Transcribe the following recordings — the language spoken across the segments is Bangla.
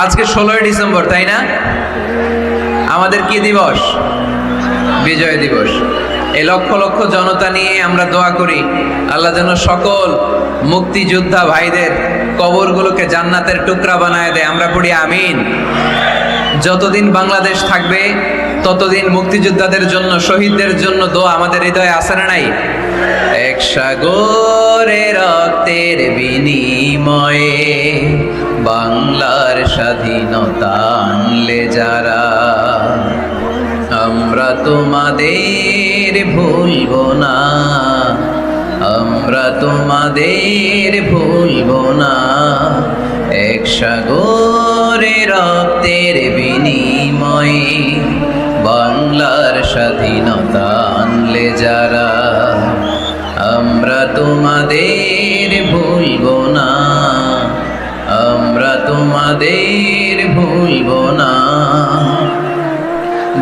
আজকে 16ই ডিসেম্বর, তাই না? আমাদের কি দিবস? বিজয় দিবস। এই লক্ষ লক্ষ জনতা নিয়ে আমরা দোয়া করি আল্লাহ যেন সকল মুক্তিযোদ্ধা ভাইদের কবরগুলোকে জান্নাতের টুকরা বানায় দেয়। আমরা পড়ি আমিন। যতদিন বাংলাদেশ থাকবে ততদিন মুক্তিযোদ্ধাদের জন্য, শহীদদের জন্য দোয়া আমাদের হৃদয়ে আছে না নাই? এক সাগরে রক্তের বিনিময়ে বাংলার স্বাধীনতা আনলে যারা, আমরা তোমাদের ভুলব না, আমরা তোমাদের ভুলব না। এক সাগরে রক্তের বিনিময়ে বাংলার স্বাধীনতা আনলে যারা, আমরা তোমাদের ভুলব না, আমরা তোমাদের ভুলব না।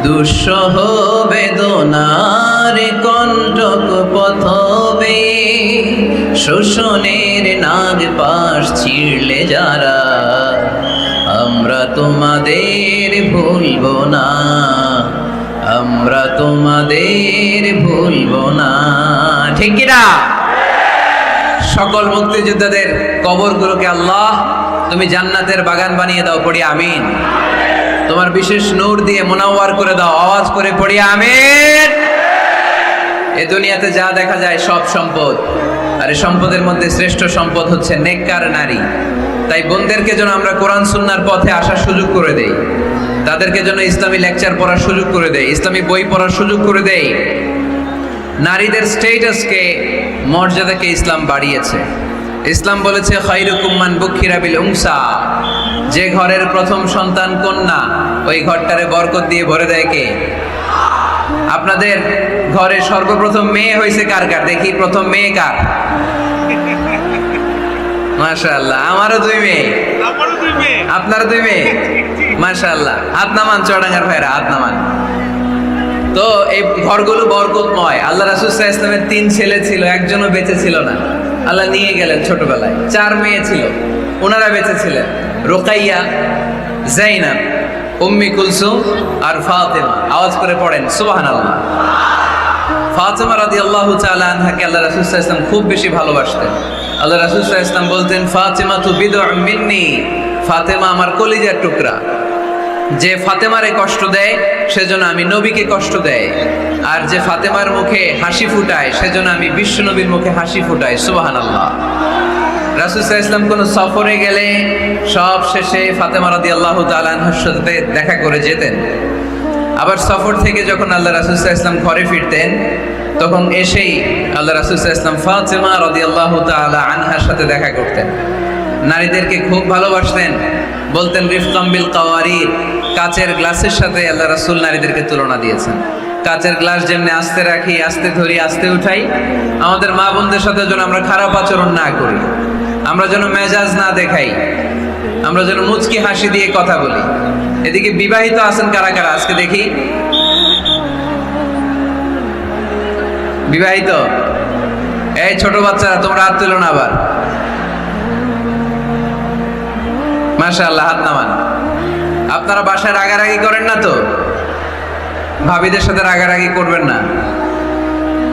দুঃসহ বেদনার কণ্টক পথবে শোষণের নাগ পাশ ছিঁড়লে যারা, আমরা তোমাদের ভুলব না, আমরা তোমাদের ভুলব না। ঠিক কি না? সকল মুক্তিযোদ্ধাদের কবরগুলোকে আল্লাহ তুমি জান্নাতের বাগান বানিয়ে দাও, পড়ি আমিন। তোমার বিশেষ নূর দিয়ে মুনাওয়ার করে দাও, আওয়াজ করে পড়ি আমিন। এই দুনিয়াতে যা দেখা যায় সব সম্পদ, আর এই সম্পদের মধ্যে শ্রেষ্ঠ সম্পদ হচ্ছে নেককার নারী। তাই বোনদেরকে যেন আমরা কোরআন সুন্নাহর পথে আসার সুযোগ করে দেই, তাদেরকে যেন ইসলামী লেকচার পড়ার সুযোগ করে দেই, ইসলামী বই পড়ার সুযোগ করে দেই। নারীদের স্টেটাসকে, মর্যাদাকে ইসলাম বাড়িয়েছে। ইসলাম বলেছে খায়রুকুম মান বুখিরা বিল উনসা, যে ঘরের প্রথম সন্তান কন্যা ওই ঘরটারে বরকত দিয়ে ভরে দেয় কে? আপনাদের ঘরে সর্বপ্রথম মেয়ে হয়েছে কার কার? দেখি প্রথম মেয়ে কার? মাশাআল্লাহ, আমারও দুই মেয়ে, আপনারও দুই মেয়ে, মাশাআল্লাহ। হাত নামান চড়াঙ্গার ভাইরা, হাত নামান। তো এই ঘরগুলো বরকতময়। আল্লাহ রাসূল সাল্লাল্লাহু আলাইহি ওয়াসাল্লামের 3 ছেলে ছিল, একজনও বেঁচে ছিল না। আল্লাহ নিয়ে গেলেন ছোটবেলায়। 4 মেয়ে ছিল, ওনারা বেঁচে ছিলেন। রুকাইয়া, জাইনাব, উম্মি কুলসুম আর ফাতেমা। আওয়াজ করে পড়েন সুবহানাল্লাহ। ফাতেমা রাদিয়াল্লাহু তাআলা আনহাকে আল্লাহ রাসূল সাল্লাল্লাহু আলাইহি ওয়াসাল্লাম খুব বেশি ভালোবাসতেন। আল্লাহ রাসূল সাল্লাল্লাহু আলাইহি ওয়াসাল্লাম বলতেন, ফাতেমা তু বিদউম মিন্নি, ফাতেমা আমার কলিজার টুকরা। যে ফাতেমারে কষ্ট দেয় সেজন্য আমি নবীকে কষ্ট দেয়, আর যে ফাতেমার মুখে হাসি ফুটায় সেজন্য আমি বিশ্ব নবীর মুখে হাসি ফুটাই। সুবহানাল্লাহ। রাসূল সাল্লাল্লাহু আলাইহি ওয়াসাল্লাম কোনো সফরে গেলে সব শেষে ফাতেমা রাদিয়াল্লাহু তাআলা আনহার সাথে দেখা করে যেতেন। আবার সফর থেকে যখন আল্লাহ রাসূল সাল্লাল্লাহু আলাইহি ওয়াসাল্লাম ঘরে ফিরতেন, তখন এসেই আল্লাহ রাসূল সাল্লাল্লাহু আলাইহি ওয়াসাল্লাম ফাতেমা রাদিয়াল্লাহু তাআলা আনহার সাথে দেখা করতেন। নারীদেরকে খুব ভালোবাসতেন, বলতেন রিফকাম বিল কাওয়ারির, কাচের গ্লাসের সাথে আল্লাহ রাসূল নারীদেরকে তুলনা দিয়েছেন। কাচের গ্লাস যেমনি আস্তে রাখি, আস্তে ধরি, আস্তে উঠাই, আমাদের মা বোনদের সাথে যেন আমরা খারাপ আচরণ না করি, আমরা যেন মেজাজ না দেখাই, আমরা যেন মুচকি হাসি দিয়ে কথা বলি। এদিকে বিবাহিত আছেন কারা কারা? আজকে দেখি বিবাহিত। এই ছোট বাচ্চারা তোমরা হাত তুলো না আবার। মাশাআল্লাহ, হাত নামান। আপনারা বাসায় রাগারাগি করেন না তো? ভাবিদের সাথে রাগারাগি করবেন না।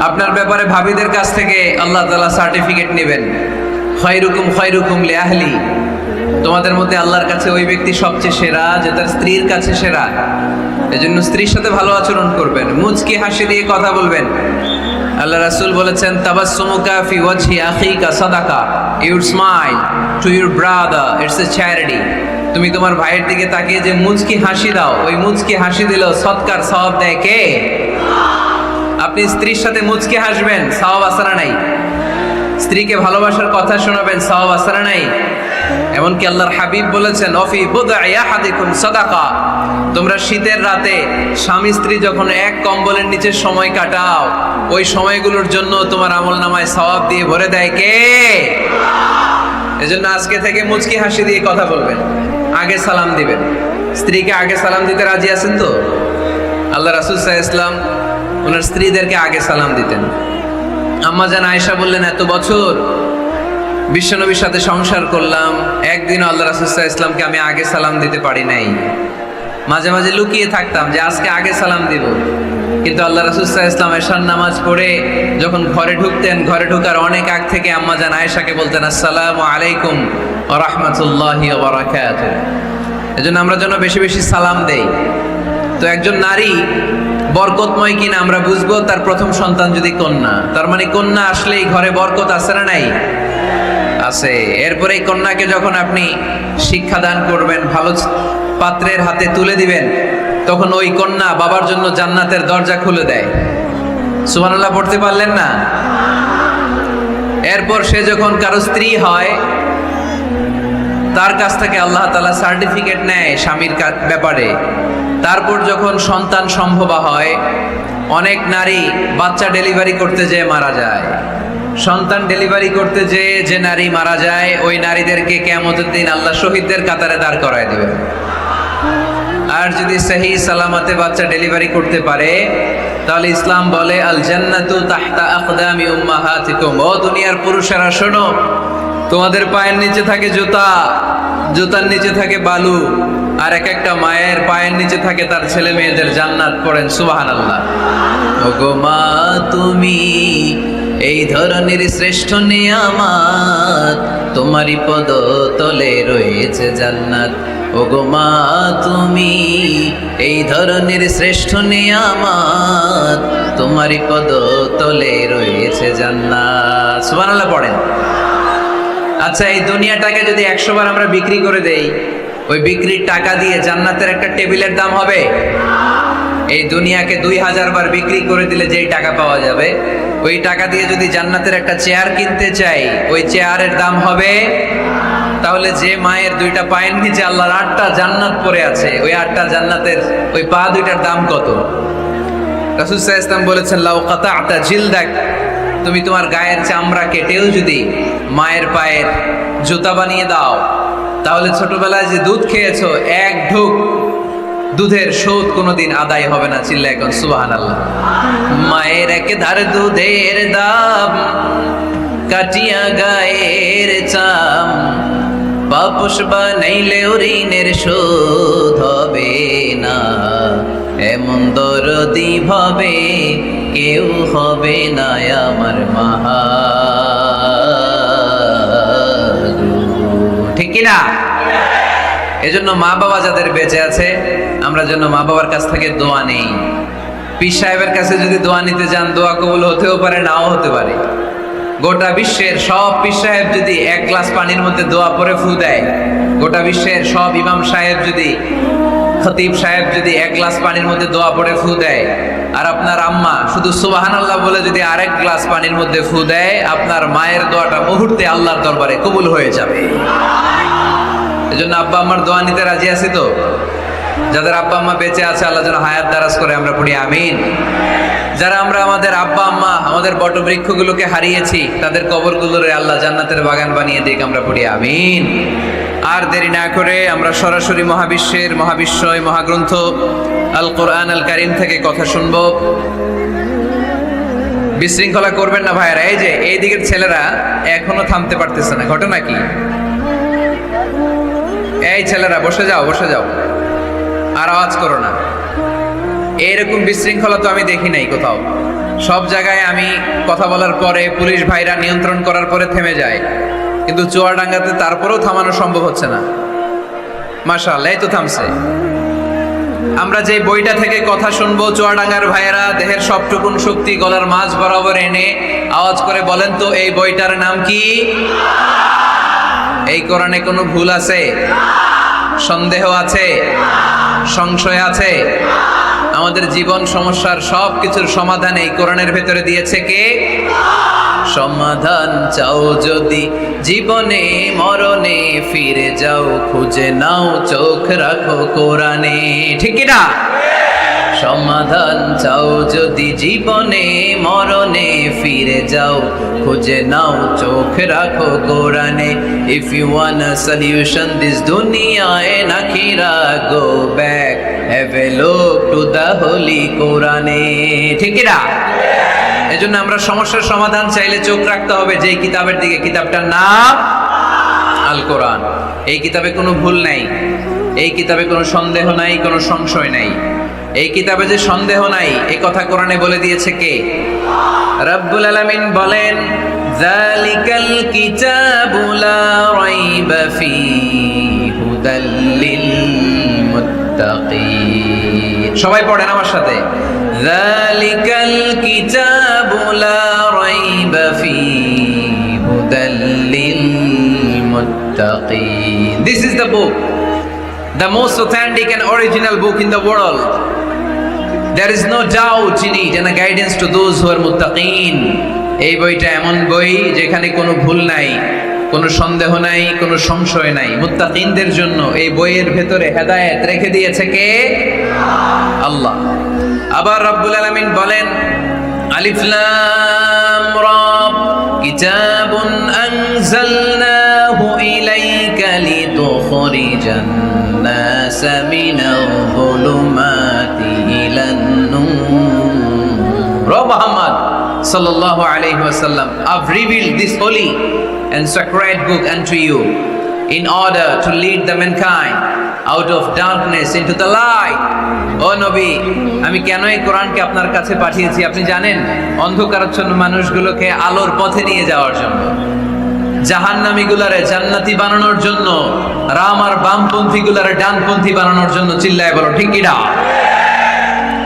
আপনার ব্যাপারে ভাবিদের কাছ থেকে আল্লাহ তাআলা সার্টিফিকেট নেবেন। খায়রুকুম খায়রুকুম লিআহলি, তোমাদের মধ্যে আল্লাহর কাছে ওই ব্যক্তি সবচেয়ে সেরা যে তার স্ত্রীর কাছে সেরা। এজন্য স্ত্রীর সাথে ভালো আচরণ করবেন, মুচকি হাসি দিয়ে কথা বলবেন। আল্লাহ রাসূল বলেছেন, তাবাসসুমুকা ফি ওয়াজহি আখিকা সাদাকা, your smile to your brother it's a charity. তুমি তোমার ভাইয়ের দিকে তাকিয়ে যে মুচকি হাসি দাও, ওই মুচকি হাসি দিলেও সৎকার সওয়াব দেয় কে? আপনি স্ত্রীর সাথে মুচকি হাসবেন, সওয়াব আছে না নাই? স্ত্রীকে ভালোবাসার কথা শোনাবেন, সওয়াব আছে না নাই? এমনকি আল্লাহর হাবিব বলেছেন, অফি বুদআই আহাদিকুম সাদাকা, তোমরা শীতের রাতে স্বামী স্ত্রী যখন এক কম্বলের নিচে সময় কাটাও, ওই সময়গুলোর জন্য তোমার আমলনামায় সওয়াব দিয়ে ভরে দেয় কে? এজন্য আজকে থেকে মুচকি হাসি দিয়ে কথা বলবেন, আগে সালাম দিবেন। স্ত্রীকে আগে সালাম দিতে রাজি আছেন তো? আল্লাহ রাসূল সাল্লাল্লাহু আলাইহি ওয়াসাল্লাম ওনার স্ত্রীদেরকে আগে সালাম দিতেন। আম্মা জান আয়েশা বললেন, এত বছর বিশ্বনবীর সাথে সংসার করলাম, একদিন আল্লাহ রাসূল সাল্লাল্লাহু আলাইহি ওয়াসাল্লামকে আমি আগে সালাম দিতে পারি নাই। মাঝে মাঝে লুকিয়ে থাকতাম যে আজকে আগে সালাম দিব, কিন্তু আল্লাহ রাসূল সাল্লাল্লাহু আলাইহি ওয়াসাল্লাম এশার নামাজ পড়ে যখন ঘরে ঢুকতেন, ঘরে ঢোকার অনেক আগ থেকে আম্মা জান আয়েশাকে বলতেন আসসালামু আলাইকুম ওয়া রাহমাতুল্লাহি ওয়া বারাকাতুহু। এজন্য আমরা যেন বেশি বেশি সালাম দেই। তো একজন নারী বরকতময় কিনা আমরা বুঝবো তার প্রথম সন্তান যদি কন্যা, তার মানে কন্যা আসলেই ঘরে বরকত আছে না নাই? আছে। এরপরে এই কন্যাকে যখন আপনি শিক্ষাদান করবেন, ভালো পাত্রের হাতে তুলে দিবেন, তখন ওই কন্যা বাবার জন্য জান্নাতের দরজা খুলে দেয়। সুবহানাল্লাহ পড়তে পারলেন না? এরপর সে যখন কারো স্ত্রী হয়, তার কাছ থেকে আল্লাহ তাআলা সার্টিফিকেট নেয় স্বামীর ব্যাপারে। তারপর যখন সন্তান সম্ভবা হয়, অনেক নারী বাচ্চা ডেলিভারি করতে যেয়ে মারা যায়। সন্তান ডেলিভারি করতে যেয়ে যে নারী মারা যায়, ওই নারীদেরকে কিয়ামতের দিন আল্লাহ শহীদদের কাতারে দাঁড় করায় দিবে। আর যদি সহি সালামতে বাচ্চা ডেলিভারি করতে পারে, তাহলে ইসলাম বলে আল জান্নাতু তাহতা আকদামি উম্মাহাতিকুম। ও দুনিয়ার পুরুষেরা শোনো, তোমাদের পায়ের নিচে থাকে জুতা, জুতার নিচে থাকে বালু, আর এক একটা মায়ের পায়ের নিচে থাকে তার ছেলে মেয়েদের জান্নাত। পড়েন সুবহানাল্লাহ। ওগো মা তুমি এই ধরনের শ্রেষ্ঠ নিয়ামত, তোমারই পদ তলে রয়েছে জান্নাত। ওগো মা তুমি এই ধরনের শ্রেষ্ঠ নিয়ামত, তোমারই পদ তলে রয়েছে জান্নাত। সুবহানাল্লাহ পড়েন। আচ্ছা, এই দুনিয়াটাকে যদি 100 বার আমরা বিক্রি করে দেই, ওই বিক্রির টাকা দিয়ে জান্নাতের একটা টেবিলের দাম হবে? এই দুনিয়াকে 2000 বার বিক্রি করে দিলে যেই টাকা পাওয়া যাবে, ওই টাকা দিয়ে যদি জান্নাতের একটা চেয়ার কিনতে চাই, ওই চেয়ারের দাম হবে? তাহলে যে মায়ের 2টা পায়ের নিচে আল্লাহর 8টা জান্নাত পড়ে আছে, ওই 8টা জান্নাতের ওই পা 2টার দাম কত? রাসূল সাল্লাল্লাহু আলাইহি ওয়াসাল্লাম বলেছেন লাউ কাতা'তা জিলদাক, তুমি তোমার গায়ের চামড়া কেটেও যদি মায়ের পায়ের জুতা বানিয়ে দাও, তাহলে ছোটবেলায় যে দুধ খেয়েছো, এক ঢোক দুধের শোধ কোনোদিন আদায় হবে না। চিল্লায় এখন সুবহানাল্লাহ। মায়ের এক ধার দুধের দাম, কাটিয়া গায়ের চাম, বাপুস বানাইলেও ঋণের শোধ হবে না। এমন দরদি ভাবে কেউ হবে না আমার মাহা, ঠিক কিনা? এজন্য মা বাবা যাদের বেঁচে আছে, আমরা যেন মা বাবার কাছ থেকে দোয়া নেই। পীর সাহেবের কাছে যদি দোয়া নিতে যান, দোয়া কবুল হতেও পারে, নাও হতে পারে। গোটা বিশ্বের সব পীর সাহেব যদি 1 গ্লাস পানির মধ্যে দোয়া পরে ফু দেয়, গোটা বিশ্বের সব ইমাম সাহেব যদি, খতিব সাহেব যদি 1 গ্লাস পানির মধ্যে দোয়া পরে ফু দেয়, আর আপনার আম্মা শুধু সুবহানাল্লাহ বলে যদি আরেক গ্লাস পানির মধ্যে ফু দেয়, আপনার মায়ের দোয়াটা মুহূর্তে আল্লাহর দরবারে কবুল হয়ে যাবে। এজন্য আব্বা আম্মার দোয়া নিতে রাজি আছি তো? যাদের আব্বা আম্মা বেঁচে আছে, আল্লাহ যেন হায়াত দারাজ করে, আমরা পড়ি আমিন। যারা আমরা আমাদের আব্বা আম্মা, আমাদের বটবৃক্ষগুলোকে হারিয়েছি, তাদের কবরগুলোরে আল্লাহ জান্নাতের বাগান বানিয়ে দিক, আমরা পড়ি আমিন। আর দেরি না করে আমরা সরাসরি মহাবিশ্বের মহাবিশ্বয় মহাগ্রন্থ আল কোরআন আল কারীম থেকে কথা শুনবো। বিশৃঙ্খলা করবেন না ভাইয়েরা। এই যে এই দিকের ছেলেরা এখনো থামতে পারতেছে না, ঘটনা কি? এই ছেলেরা বসে যাও, বসে যাও, আর আওয়াজ করো না। এইরকম বিশৃঙ্খলা তো আমি দেখি নাই কোথাও। সব জায়গায় আমি কথা বলার পরে পুলিশ ভাইরা নিয়ন্ত্রণ করার পরে থেমে যায়, কিন্তু চুয়াডাঙ্গাতে তারপরেও থামানো সম্ভব হচ্ছে না। মাশাআল্লাহ, এই তো থামছে। আমরা যে বইটা থেকে কথা শুনবো, চুয়াডাঙ্গার ভাইয়েরা দেহের সবটুকুন শক্তি গলার মাঝ বরাবর এনে আওয়াজ করে বলেন তো, এই বইটার নাম কি? এই কোরআনে কোনো ভুল আছে? সন্দেহ আছে? সংশয় আছে? আমাদের জীবন সমস্যার সব কিছুর সমাধান এই কোরআনের ভেতরে দিয়েছে কে? সমাধান চাও যদি জীবনে মরণে, ফিরে যাও খুঁজে নাও, চোখ রাখো কোরআনে, ঠিক কি না? সমাধান চাও যদি জীবনে মরণে, ফিরে যাও খুঁজে নাও, চোখ রাখো কোরআনে। If you want a solution this দুনিয়া এন্ড আখিরা, go back, have a look to the holy কোরআনে, ঠিক কি না? এজন্য আমরা সমস্যার সমাধান চাইলে চোখ রাখতে হবে যেই কিতাবের দিকে, কিতাবটার নাম আল কোরআন। এই কিতাবে কোনো ভুল নাই, এই কিতাবে কোনো সন্দেহ নাই, কোনো সংশয় নাই। এই কিতাবে যে সন্দেহ নাই এই কথা কোরআনে বলে দিয়েছে কে? রব্বুল আলামিন বলেন, যালিকাল কিতাবু লা রাইবা ফীহি হুদাল লিল মুত্তাকিন। সবাই পড়েন আমার সাথে, যালিকাল কিতাবু লা রাইবা ফীহি হুদাল লিল মুত্তাকিন। This is the book, the most authentic and original book in the world. There is no doubt in it and a guidance to those who are muttaqin. এই বইটা এমন বই যেখানে কোনো ভুল নাই, কোনো সন্দেহ নাই, কোনো সংশয় নাই। মুত্তাকিনদের জন্য এই বইয়ের ভেতরে হেদায়েত রেখে দিয়েছে কে? আল্লাহ। আবার রব্বুল আলামিন বলেন, আলিফ লাম রা, কিতাবুন আনজালনাহু ইলাইকা লিতুখরিজান নাসা মিনাল যুলুমাতি ইলান নূর। ও Muhammad sallallahu alayhi wasallam, I've revealed this holy and sacred book unto you in order to lead the mankind out of darkness into the light. ও নবী, আমি কেন এই কোরআনকে আপনার কাছে পাঠিয়েছি আপনি জানেন? অন্ধকারাচ্ছন্ন মানুষগুলোকে আলোর পথে নিয়ে যাওয়ার জন্য, জাহান্নামীগুলারে জান্নাতি বানানোর জন্য, রাম আর বামপন্থীগুলারে ডানপন্থী বানানোর জন্য। চিল্লায় বলো ঠিক কিনা?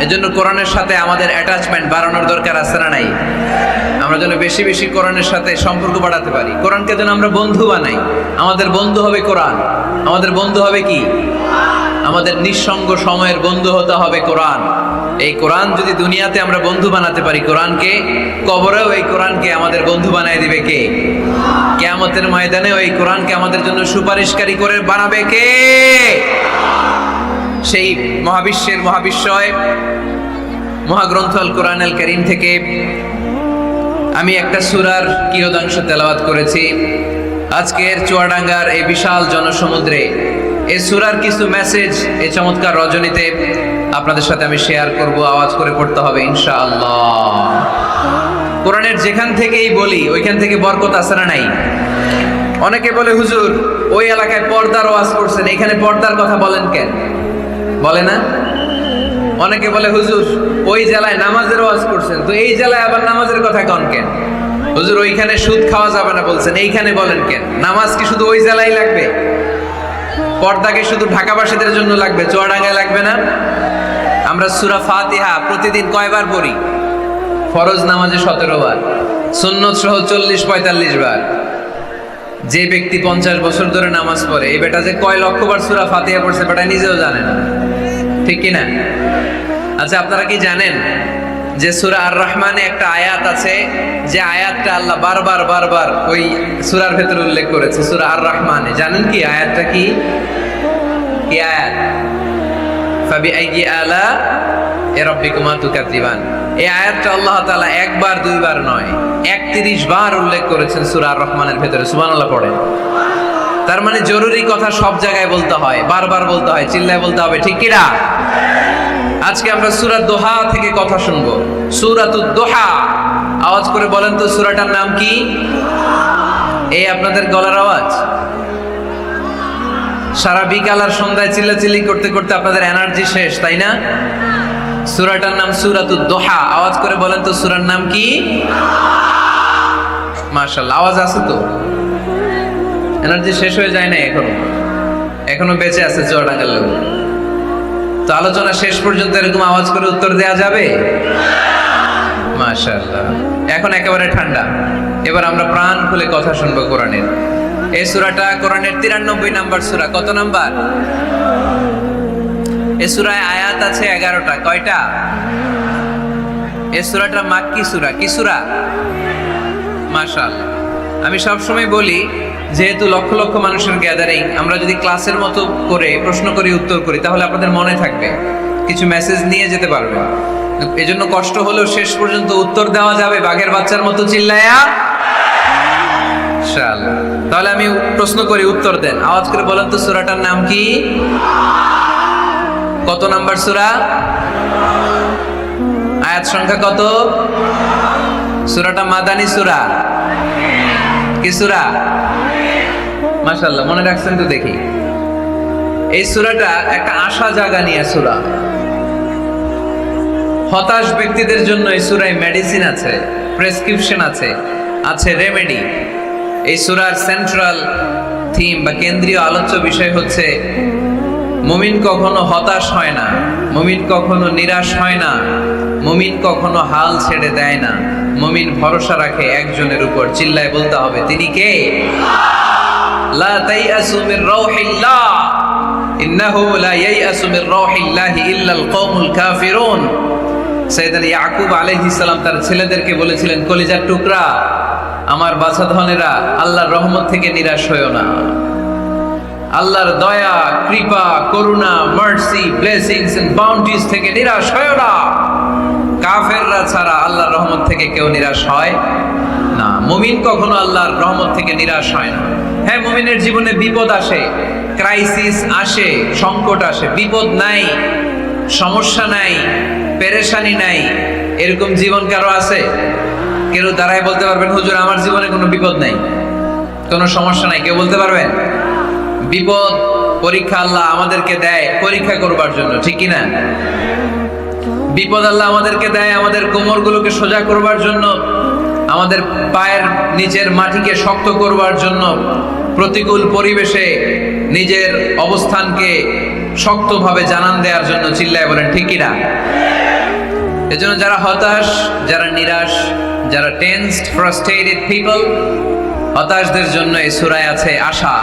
এজন্য কোরআনের সাথে আমাদের অ্যাটাচমেন্ট বাড়ানোর দরকার আছে না নাই? আমরা যেন বেশি বেশি কোরআনের সাথে সম্পর্ক বাড়াতে পারি, কোরআনকে যেন আমরা বন্ধু বানাই। আমাদের বন্ধু হবে কোরআন। আমাদের বন্ধু হবে কি? আমাদের নিঃসঙ্গ সময়ের বন্ধু হতে হবে কোরআন। এই কোরআন যদি দুনিয়াতে আমরা বন্ধু বানাতে পারি কোরআনকে, কবরেও এই কোরআনকে আমাদের বন্ধু বানায় দিবে কে? কিয়ামতের ময়দানেও এই কোরআনকে আমাদের জন্য সুপারিশকারী করে বানাবে কে? সেই মহাবিশ্বের মহাবিশ্বয় মহাগ্রন্থ আল কোরআন আল কারীম থেকে আমি একটা সূরার কিয়দাংশ তেলাওয়াত করেছি। আজকের চুয়াডাঙ্গার এই বিশাল জনসমুদ্রে এই সূরার কিছু মেসেজ এই চমৎকার রজনীতে আপনাদের সাথে আমি শেয়ার করব। আওয়াজ করে পড়তে হবে ইনশাআল্লাহ। কোরআনের যেখান থেকেই বলি ওইখান থেকে বরকত আছে না নাই? অনেকে বলে, হুজুর ওই এলাকায় পর্দার ওয়াজ করছেন, এখানে পর্দার কথা বলেন কেন? বলে না? অনেকে বলে, হুজুর ওই জেলায় নামাজের ওয়াজ করছেন, তো এই জেলায় আবার নামাজের কথা কন কেন? হুজুর ওইখানে সুদ খাওয়া যাবে না বলছেন, এইখানে বলেন কেন? নামাজ কি শুধু ওই জেলায় লাগবে? পর্দাকে শুধু ঢাকাবাসীদের জন্য লাগবে, চুয়াডাঙ্গায় লাগবে না? আমরা সূরা ফাতিহা প্রতিদিন কয়বার পড়ি? ফরজ নামাজে 17 বার, সুন্নত সহ 40-45 বার। যে ব্যক্তি 50 বছর ধরে নামাজ পড়ে, এই বেটা যে কয় লক্ষবার সূরা ফাতিহা পড়ছে বেটা নিজেও জানে না, ঠিক কি না? আচ্ছা, আপনারা কি জানেন যে সূরা আর রহমানে একটা আয়াত আছে, যে আয়াতটা আল্লাহ বারবার বারবার ওই সূরার ভেতরে উল্লেখ করেছে, সূরা আর রহমানে? জানেন কি আয়াতটা কি? কি আয়াত? ফাবিআইয়ি আলা রাব্বিকুমা তুকাযিবান। এই আয়াতটা আল্লাহ তাআলা একবার দুইবার নয় 31 বার উল্লেখ করেছেন সূরা আর রহমানের ভেতরে। সুবহানাল্লাহ পড়েন। তার মানে জরুরি কথা সব জায়গায় বলতে হয়, বারবার বলতে হয়, চিল্লায় বলতে হবে, ঠিক কি না? আজকে আমরা সূরা দোহা থেকে কথা শুনবো। সূরাতুদ দোহা, আওয়াজ করে বলেন তো সূরাটার নাম কি? এই আপনাদের গলার আওয়াজ। সারা বিকাল আর সন্ধ্যায় চিল্লাচিল্লি করতে করতে আপনাদের এনার্জি শেষ, তাই না? সূরাটার নাম সূরাতুদ দোহা। আওয়াজ করে বলেন তো সূরার নাম কি? মাশাআল্লাহ, আওয়াজ আছে তো? এনার্জি শেষ হয়ে যায় না এখনো বেঁচে আছে চুয়াডাঙ্গার লোক। তো আলোচনা শেষ পর্যন্ত এরকম আওয়াজ করে উত্তর দেওয়া যাবে? মাশাআল্লাহ। এখন একেবারে ঠান্ডা, এবার আমরা প্রাণ খুলে কথা শুনবো কোরআনের। এই সূরাটা কোরআনের 93 নাম্বার সূরা। কত নাম্বার? এই সূরায় আয়াত আছে 11টা। কয়টা? এই সূরাটা মাক্কি সূরা। কি সূরা? মাশাআল্লাহ। আমি সবসময় বলি, যেহেতু লক্ষ লক্ষ মানুষের গ্যাদারিং, আমরা যদি ক্লাসের মতো করে প্রশ্ন করি, উত্তর করি, তাহলে আপনাদের মনে থাকবে, কিছু মেসেজ নিয়ে যেতে পারবে। এজন্য কষ্ট হলেও শেষ পর্যন্ত উত্তর দেওয়া যাবে বাঘের বাচ্চার মতো চিল্লায়া ইনশাআল্লাহ। তাহলে আমি প্রশ্ন করি, উত্তর দেন। আওয়াজ করে বলেন তো সূরাটার নাম কি? কত নাম্বার সূরা? আয়াত সংখ্যা কত? সূরাটা মাদানী সূরা। কি সূরা? মাশাআল্লাহ, মনে রাখছেন তো দেখি। এই সূরাটা একটা আশা জাগানিয়া সূরা। হতাশ ব্যক্তিদের জন্য এই সূরায় মেডিসিন আছে, প্রেসক্রিপশন আছে, আছে রেমেডি। এই সূরার সেন্ট্রাল থিম বা কেন্দ্রীয় আলোচ্য বিষয় হচ্ছে মুমিন কখনো হতাশ হয় না, মুমিন কখনো নিরাশ হয় না, মুমিন কখনো হাল ছেড়ে দেয় না, মুমিন ভরসা রাখে একজনের উপর। চিল্লায় বলতে হবে, তিনি কে? লা তাইয়াসু মির রাউহিল্লাহ ইন্নাহু লা ইয়াইয়াসু মির রাউহিল্লাহি ইল্লাল কওমুল কাফিরুন। সাইয়েদনা ইয়াকুব আলাইহিস সালাম তার ছেলেদেরকে বলেছিলেন, কলিজার টুকরা, আমার বাছাধনেরা, আল্লাহর রহমত থেকে নিরাশ হয়ো না। আল্লাহর দয়া, কৃপা, করুণা, মার্সি, ব্লেসিংস এন্ড বাউন্টিজ থেকে নিরাশ হয়ো না। কাফেররা ছাড়া আল্লাহর রহমত থেকে কেউ নিরাশ হয় না। মুমিন কখনো আল্লাহর রহমত থেকে নিরাশ হয় না। হ্যাঁ, মুমিনের জীবনে বিপদ আসে, ক্রাইসিস আসে, সংকট আসে। বিপদ নাই, সমস্যা নাই, পেরেশানি নাই, এরকম জীবন কারো আছে? কেউ দাঁড়ায় বলতে পারবেন, হুজুর আমার জীবনে কোনো বিপদ নাই, কোনো সমস্যা নাই? কেউ বলতে পারবেন? বিপদ, পরীক্ষা আল্লাহ আমাদেরকে দেয় পরীক্ষা করবার জন্য, ঠিক কিনা? বিপদ আল্লাহ আমাদেরকে দেয় আমাদের কোমরগুলোকে সোজা করবার জন্য, আমাদের পায়ের নিচের মাটিকে শক্ত করবার জন্য, প্রতিকূল পরিবেশে নিজের অবস্থানকে শক্তভাবে জানান দেওয়ার জন্য। চিল্লায় বলেন ঠিক কিনা? এজন্য যারা হতাশ, যারা নিরাশ, যারা টেন্সড, ফ্রাস্ট্রেটেড পিপল, হতাশদের জন্য এই সূরায় আছে আশা,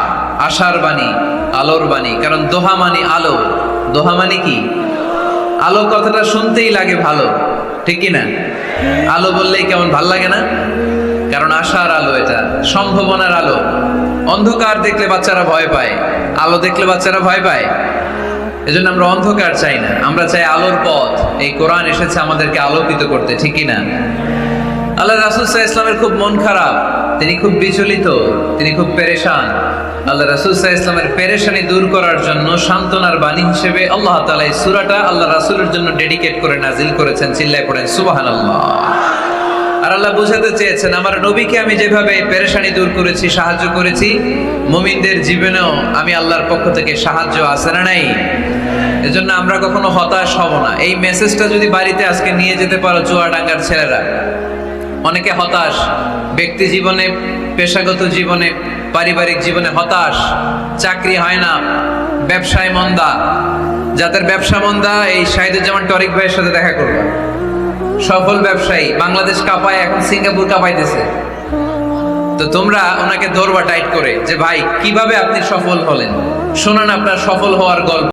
আশার বাণী, আলোর বাণী। কারণ দোহা মানে আলো। দোহা মানে কি? আলো কথাটা শুনতেই লাগে ভালো, ঠিক কিনা? আলো বললেই কেমন ভাল লাগে না? কারণ আশার আলো, এটা সম্ভাবনার আলো। অন্ধকার দেখলে বাচ্চারা ভয় পায়, আলো দেখলে বাচ্চারা ভয় পায়। এজন্য আমরা অন্ধকার চাই না, আমরা চাই আলোর পথ। এই কোরআন এসেছে আমাদেরকে আলোকিত করতে, ঠিক কিনা? আল্লাহ রাসূল সাল্লাল্লাহু আলাইহি ওয়াসাল্লামের খুব মন খারাপ, তিনি খুব বিচলিত, তিনি খুব পেরেশান। আল্লাহ রাসূল সাল্লাল্লাহু আলাইহি ওয়াসাল্লামের পেরেশানি দূর করার জন্য সান্ত্বনার বাণী হিসেবে আল্লাহ তাআলা এই সূরাটা আল্লাহ রাসূলের জন্য ডেডিকেট করে নাজিল করেছেন। চিল্লায় পড়েন সুবহানাল্লাহ। আর আল্লাহ বুঝাতে চেয়েছেন, আমার নবীকে আমি যেভাবে পেরেশানি দূর করেছি, সাহায্য করেছি, মুমিনদের জীবনেও আমি আল্লাহর পক্ষ থেকে সাহায্য আছে না নাই? এজন্য আমরা কখনো হতাশ হব না। এই মেসেজটা যদি বাড়িতে আজকে নিয়ে যেতে পারো, চুয়াডাঙ্গার ছেলেরা, অনেকে হতাশ ব্যক্তি জীবনে, পেশাগত জীবনে, পারিবারিক জীবনে হতাশ, চাকরি হয় না, ব্যবসায় মন্দা। যাদের ব্যবসা মন্দা, এই শাহিদুজ্জামান টরিক ভাইয়ের সাথে দেখা করবে। সফল ব্যবসায়ী, বাংলাদেশ কাঁপায়, এখন সিঙ্গাপুর কাঁপাইতেছে। তো তোমরা ওনাকে ধরবা টাইট করে, যে ভাই কিভাবে আপনি সফল হলেন, শোনান আপনার সফল হওয়ার গল্প।